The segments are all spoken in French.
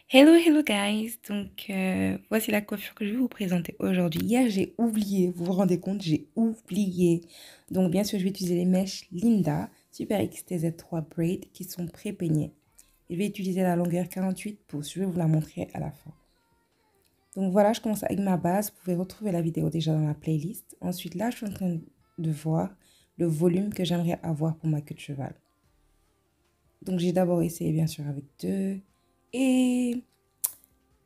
Hello, hello guys! Donc, voici la coiffure que je vais vous présenter aujourd'hui. Hier, j'ai oublié, vous vous rendez compte, j'ai oublié. Donc, bien sûr, je vais utiliser les mèches Linda Super XTZ3 Braid qui sont pré-peignées. Je vais utiliser la longueur 48 pouces. Je vais vous la montrer à la fin. Donc, voilà, je commence avec ma base. Vous pouvez retrouver la vidéo déjà dans la playlist. Ensuite, là, je suis en train de voir le volume que j'aimerais avoir pour ma queue de cheval. Donc, j'ai d'abord essayé, bien sûr, avec 2. Et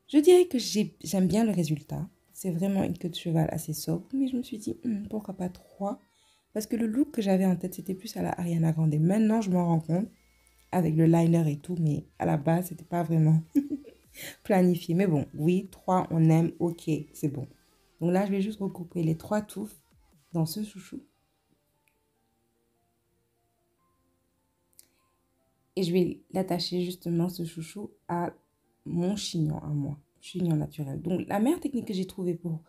je dirais que j'aime bien le résultat. C'est vraiment une queue de cheval assez sobre. Mais je me suis dit, pourquoi pas 3? Parce que le look que j'avais en tête, c'était plus à la Ariana Grande. Maintenant, je m'en rends compte avec le liner et tout. Mais à la base, c'était pas vraiment planifié. Mais bon, oui, 3, on aime. Ok, c'est bon. Donc là, je vais juste regrouper les 3 touffes dans ce chouchou. Et je vais l'attacher justement, ce chouchou, à mon chignon, à moi. Chignon naturel. Donc, la meilleure technique que j'ai trouvée pour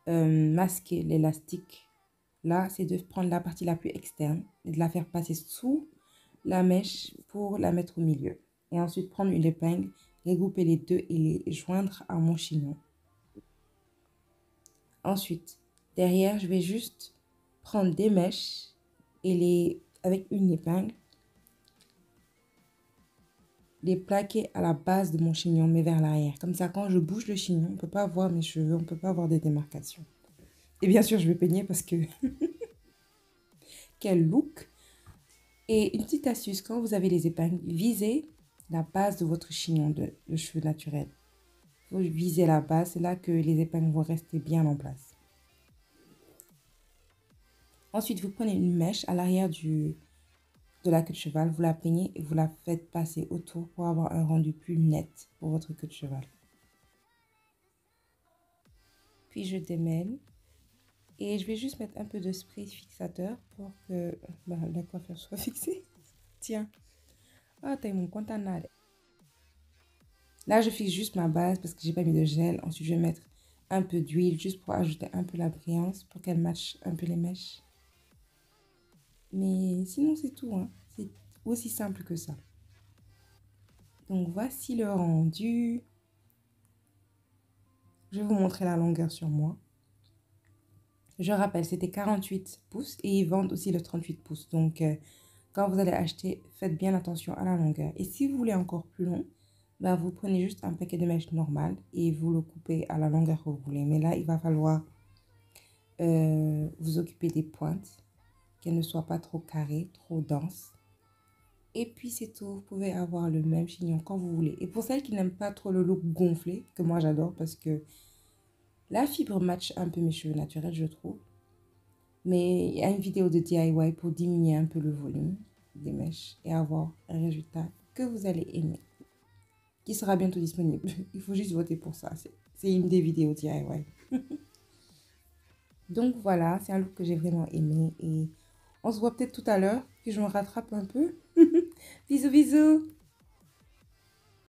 masquer l'élastique, là, c'est de prendre la partie la plus externe et de la faire passer sous la mèche pour la mettre au milieu. Et ensuite, prendre une épingle, regrouper les deux et les joindre à mon chignon. Ensuite, derrière, je vais juste prendre des mèches et avec une épingle, les plaquer à la base de mon chignon, mais vers l'arrière. Comme ça, quand je bouge le chignon, on ne peut pas voir mes cheveux, on ne peut pas voir des démarcations. Et bien sûr, je vais peigner parce que... Quel look! Et une petite astuce, quand vous avez les épingles, visez la base de votre chignon de cheveux naturels. Vous visez la base, c'est là que les épingles vont rester bien en place. Ensuite, vous prenez une mèche à l'arrière de la queue de cheval, vous la peignez et vous la faites passer autour pour avoir un rendu plus net pour votre queue de cheval. Puis je démêle et je vais juste mettre un peu de spray fixateur pour que la coiffure soit fixée. Tiens, ah, t'as mon compte en arrêt. Là, je fixe juste ma base parce que j'ai pas mis de gel. Ensuite, je vais mettre un peu d'huile juste pour ajouter un peu la brillance pour qu'elle matche un peu les mèches. Mais sinon, c'est tout, hein. C'est aussi simple que ça. Donc, voici le rendu. Je vais vous montrer la longueur sur moi. Je rappelle, c'était 48 pouces et ils vendent aussi le 38 pouces. Donc, quand vous allez acheter, faites bien attention à la longueur. Et si vous voulez encore plus long, bah, vous prenez juste un paquet de mèches normal et vous le coupez à la longueur que vous voulez. Mais là, il va falloir vous occuper des pointes, qu'elles ne soient pas trop carrées, trop denses. Et puis c'est tout, vous pouvez avoir le même chignon quand vous voulez. Et pour celles qui n'aiment pas trop le look gonflé, que moi j'adore parce que la fibre match un peu mes cheveux naturels, je trouve. Mais il y a une vidéo de DIY pour diminuer un peu le volume des mèches et avoir un résultat que vous allez aimer, qui sera bientôt disponible. Il faut juste voter pour ça, c'est une des vidéos DIY. Donc voilà, c'est un look que j'ai vraiment aimé et on se voit peut-être tout à l'heure, que je me rattrape un peu. Bisous, bisous!